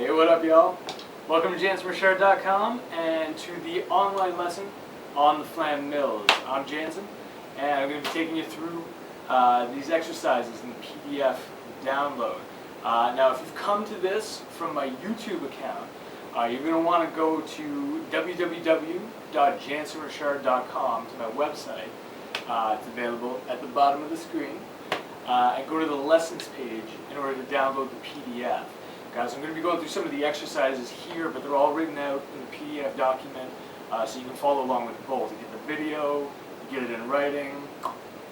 Hey, what up, y'all? Welcome to JansonRichard.com and to the online lesson on the Flammed mills. I'm Jansen, and I'm going to be taking you through these exercises in the PDF download. Now, if you've come to this from my YouTube account, you're going to want to go to www.JansonRichard.com, to my website. It's available at the bottom of the screen. And go to the lessons page in order to download the PDF. Guys, I'm going to be going through some of the exercises here, but they're all written out in the PDF document, so you can follow along with both. You get the video, you get it in writing,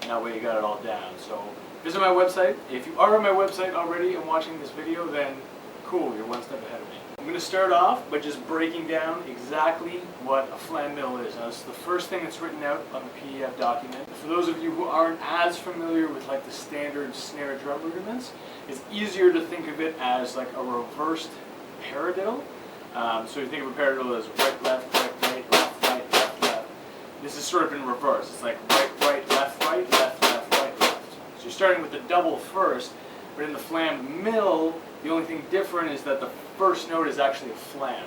and that way you got it all down. So visit my website. If you are on my website already and watching this video, then cool, you're one step ahead of me. I'm going to start off by just breaking down exactly what a flam mill is. Now, this is the first thing that's written out on the PDF document. For those of you who aren't as familiar with like the standard snare drum rudiments, it's easier to think of it as like a reversed paradiddle. So you think of a paradiddle as right, left, left, left, left. This is sort of in reverse. It's like right, left, left, left, right, left. So you're starting with the double first, but in the flammed mill, the only thing different is that the first note is actually a flam.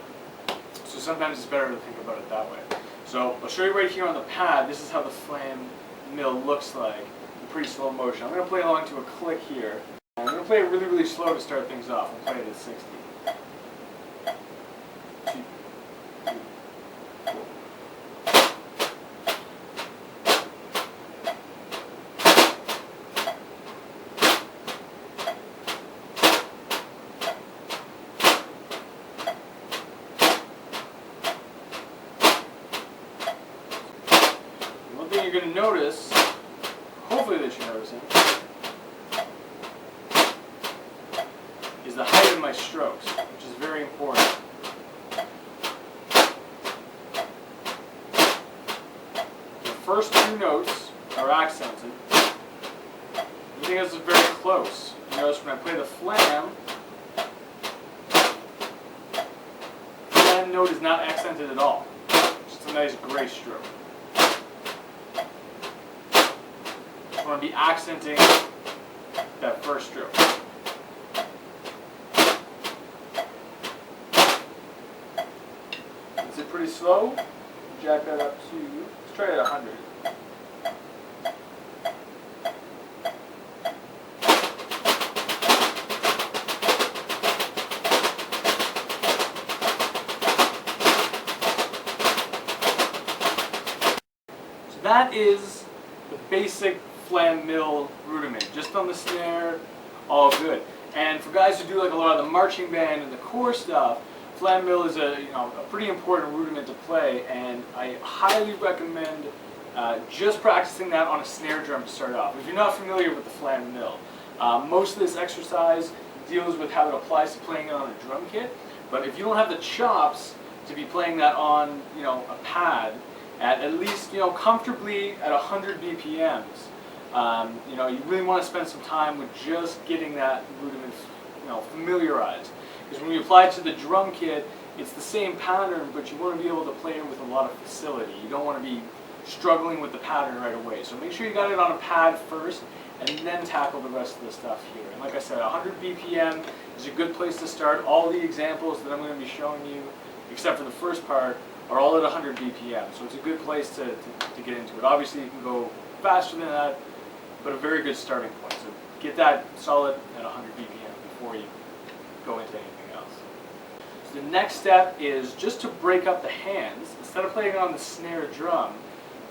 So sometimes it's better to think about it that way. So I'll show you right here on the pad. This is how the flam mill looks like in pretty slow motion. I'm going to play along to a click here. I'm going to play it really, really slow to start things off. I'll play it at 60. One thing you're going to notice, hopefully that you're noticing, is the height of my strokes, which is very important. The first two notes are accented. Everything else is very close. You notice when I play the flam note is not accented at all. Just a nice gray stroke. I want to be accenting that first stroke. Is it pretty slow? Jack that up to, let's try it at 100. So that is the basic flam mill rudiment, just on the snare, all good. And for guys who do like a lot of the marching band and the core stuff, flam mill is a pretty important rudiment to play, and I highly recommend just practicing that on a snare drum to start off. If you're not familiar with the flam mill, most of this exercise deals with how it applies to playing it on a drum kit. But if you don't have the chops to be playing that on a pad at least comfortably at 100 BPMs, you really want to spend some time with just getting that rudiment familiarized. Because when you apply it to the drum kit, it's the same pattern, but you want to be able to play it with a lot of facility. You don't want to be struggling with the pattern right away. So make sure you got it on a pad first, and then tackle the rest of the stuff here. And like I said, 100 BPM is a good place to start. All the examples that I'm going to be showing you, except for the first part, are all at 100 BPM. So it's a good place to get into it. Obviously, you can go faster than that, but a very good starting point. So get that solid at 100 BPM before you go into anything else. So the next step is just to break up the hands. Instead of playing on the snare drum,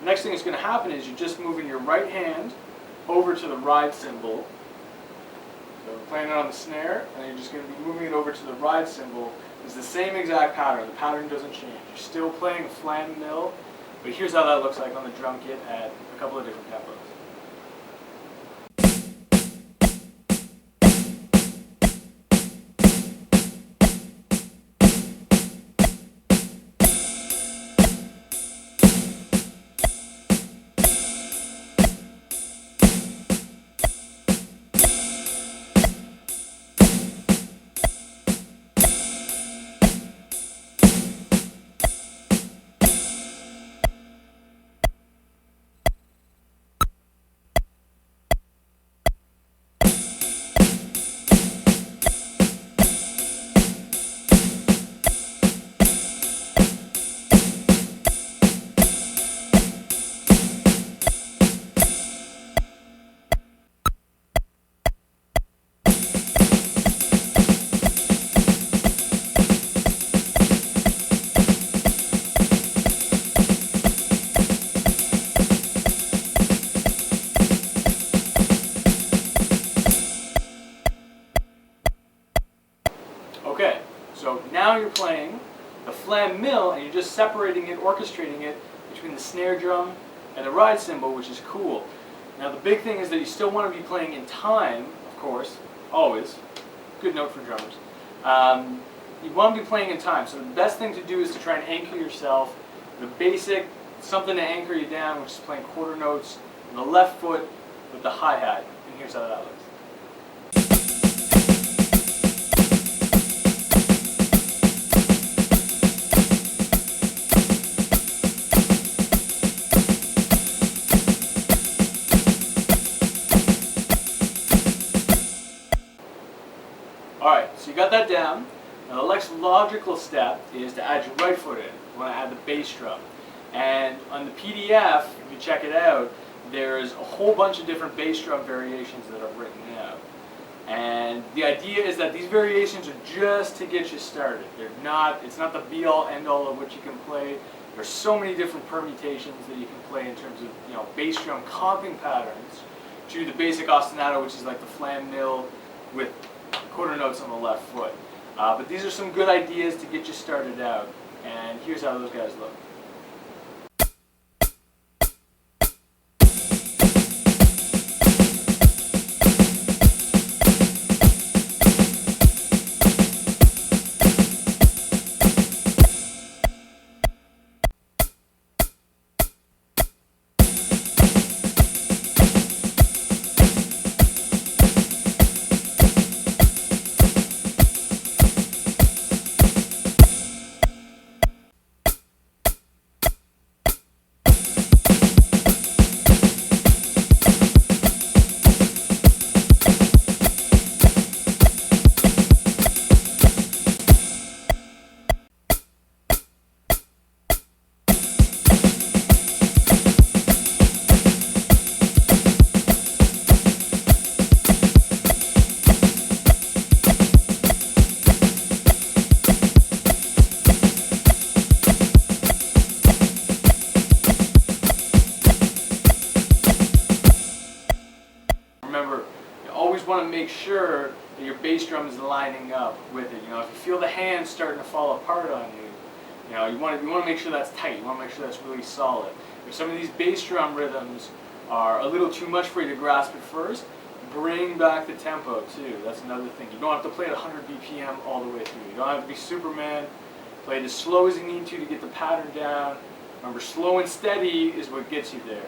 the next thing that's going to happen is you're just moving your right hand over to the ride cymbal. So playing it on the snare, and you're just going to be moving it over to the ride cymbal. It's the same exact pattern. The pattern doesn't change. You're still playing a flam mill, but here's how that looks like on the drum kit at a couple of different tempos. flam mill, and you're just separating it, orchestrating it between the snare drum and the ride cymbal, which is cool. Now the big thing is that you still want to be playing in time, of course, always. Good note for drummers. You want to be playing in time, so the best thing to do is to try and anchor yourself. The basic, something to anchor you down, which is playing quarter notes on the left foot with the hi-hat. And here's how that looks. Alright, so you got that down. Now the next logical step is to add your right foot in. You want to add the bass drum. And on the PDF, if you check it out, there's a whole bunch of different bass drum variations that are written out. And the idea is that these variations are just to get you started. It's not the be-all, end-all of what you can play. There's so many different permutations that you can play in terms of bass drum comping patterns to the basic ostinato, which is like the flam mill with quarter notes on the left foot. But these are some good ideas to get you started out, and here's how those guys look. Remember, you always want to make sure that your bass drum is lining up with it. If you feel the hands starting to fall apart on you, you want to make sure that's tight. You want to make sure that's really solid. If some of these bass drum rhythms are a little too much for you to grasp at first, bring back the tempo too. That's another thing. You don't have to play at 100 BPM all the way through. You don't have to be Superman. Play it as slow as you need to get the pattern down. Remember, slow and steady is what gets you there.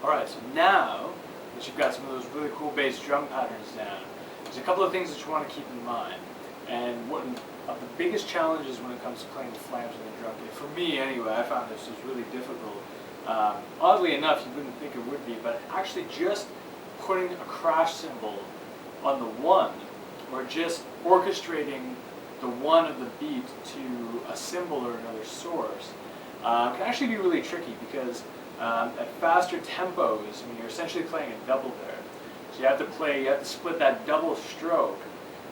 Alright, so now that you've got some of those really cool bass drum patterns down, there's a couple of things that you want to keep in mind. And one of the biggest challenges when it comes to playing the flams on the drum kit, for me anyway, I found this was really difficult. Oddly enough, you wouldn't think it would be, but actually just putting a crash cymbal on the one, or just orchestrating the one of the beat to a cymbal or another source, can actually be really tricky because at faster tempos, you're essentially playing a double there. So you have to split that double stroke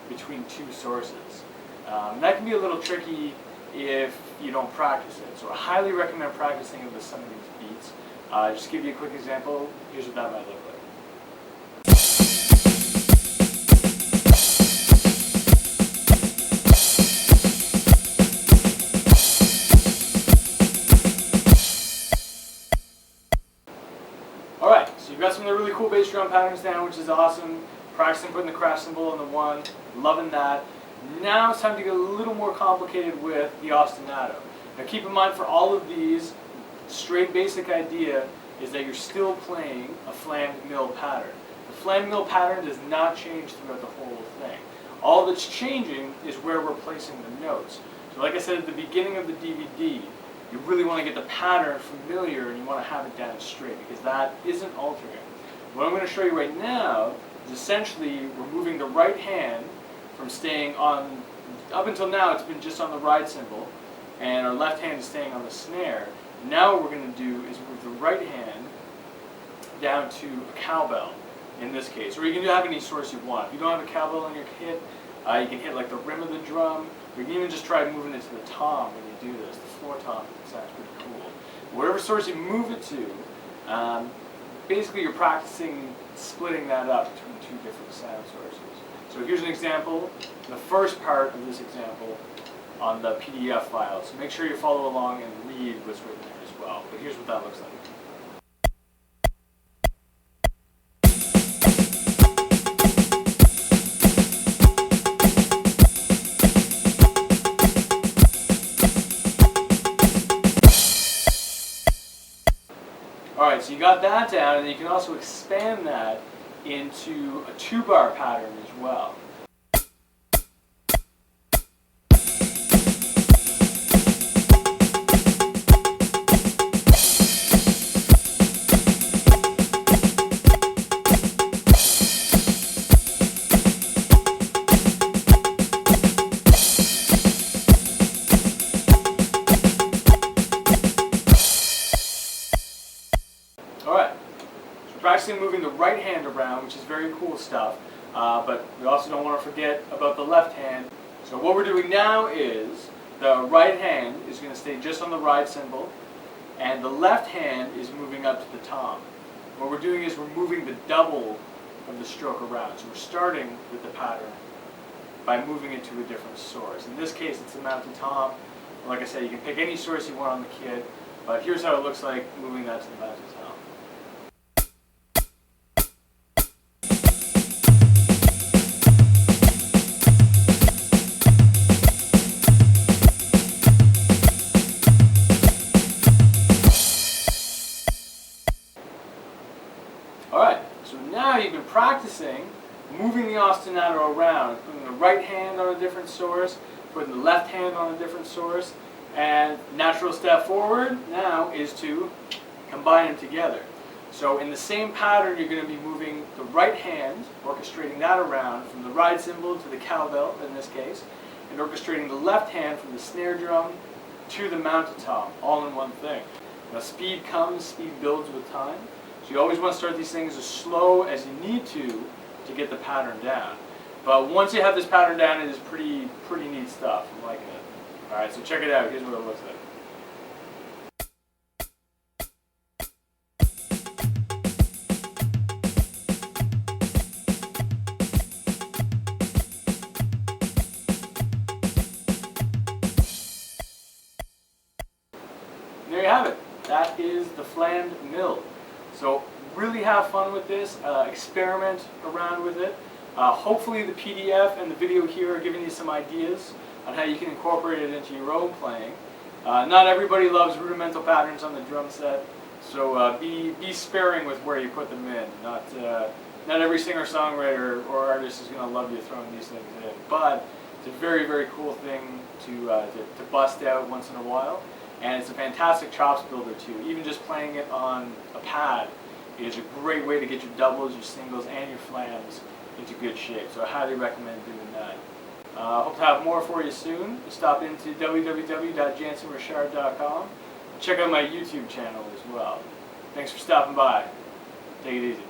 between two sources. That can be a little tricky if you don't practice it. So I highly recommend practicing it with some of these beats. Just to give you a quick example, here's what that might look like. Alright, so you've got some of the really cool bass drum patterns down, which is awesome. Practicing putting the crash cymbal on the one, loving that. Now it's time to get a little more complicated with the ostinato. Now keep in mind, for all of these, straight basic idea is that you're still playing a flammed mill pattern. The flammed mill pattern does not change throughout the whole thing. All that's changing is where we're placing the notes. So like I said at the beginning of the DVD, you really want to get the pattern familiar and you want to have it down straight because that isn't altering. What I'm going to show you right now is essentially removing the right hand from staying on, up until now it's been just on the ride cymbal, and our left hand is staying on the snare. Now what we're going to do is move the right hand down to a cowbell in this case, or you can have any source you want. If you don't have a cowbell in your kit, you can hit like the rim of the drum, or you can even just try moving it to the tom when you do this. The floor tom sounds pretty cool. Whatever source you move it to, basically you're practicing splitting that up between two different sound sources. So here's an example, the first part of this example on the PDF file. So make sure you follow along and read what's written there as well. But here's what that looks like. Alright, so you got that down, and you can also expand that into a 2-bar pattern as well. Alright, so practicing moving the right hand around, which is very cool stuff, but we also don't want to forget about the left hand. So what we're doing now is the right hand is going to stay just on the ride cymbal, and the left hand is moving up to the tom. What we're doing is we're moving the double of the stroke around. So we're starting with the pattern by moving it to a different source. In this case, it's the mounted tom. Like I said, you can pick any source you want on the kit, but here's how it looks like moving that to the mounted tom. Alright, so now you've been practicing moving the ostinato around, putting the right hand on a different source, putting the left hand on a different source, and natural step forward now is to combine them together. So in the same pattern, you're going to be moving the right hand, orchestrating that around from the ride cymbal to the cowbell in this case, and orchestrating the left hand from the snare drum to the mounted tom, all in one thing. Now speed comes, speed builds with time. So you always want to start these things as slow as you need to get the pattern down. But once you have this pattern down, it is pretty neat stuff. I'm liking it. Alright, so check it out. Here's what it looks like. There you have it. That is the Flammed mill. So really have fun with this, experiment around with it. Hopefully the PDF and the video here are giving you some ideas on how you can incorporate it into your own playing. Not everybody loves rudimental patterns on the drum set, so be sparing with where you put them in. Not every singer-songwriter or artist is going to love you throwing these things in, but it's a very, very cool thing to bust out once in a while. And it's a fantastic chops builder too. Even just playing it on a pad is a great way to get your doubles, your singles, and your flams into good shape. So I highly recommend doing that. Hope to have more for you soon. Stop into www.jansenrichard.com. Check out my YouTube channel as well. Thanks for stopping by. Take it easy.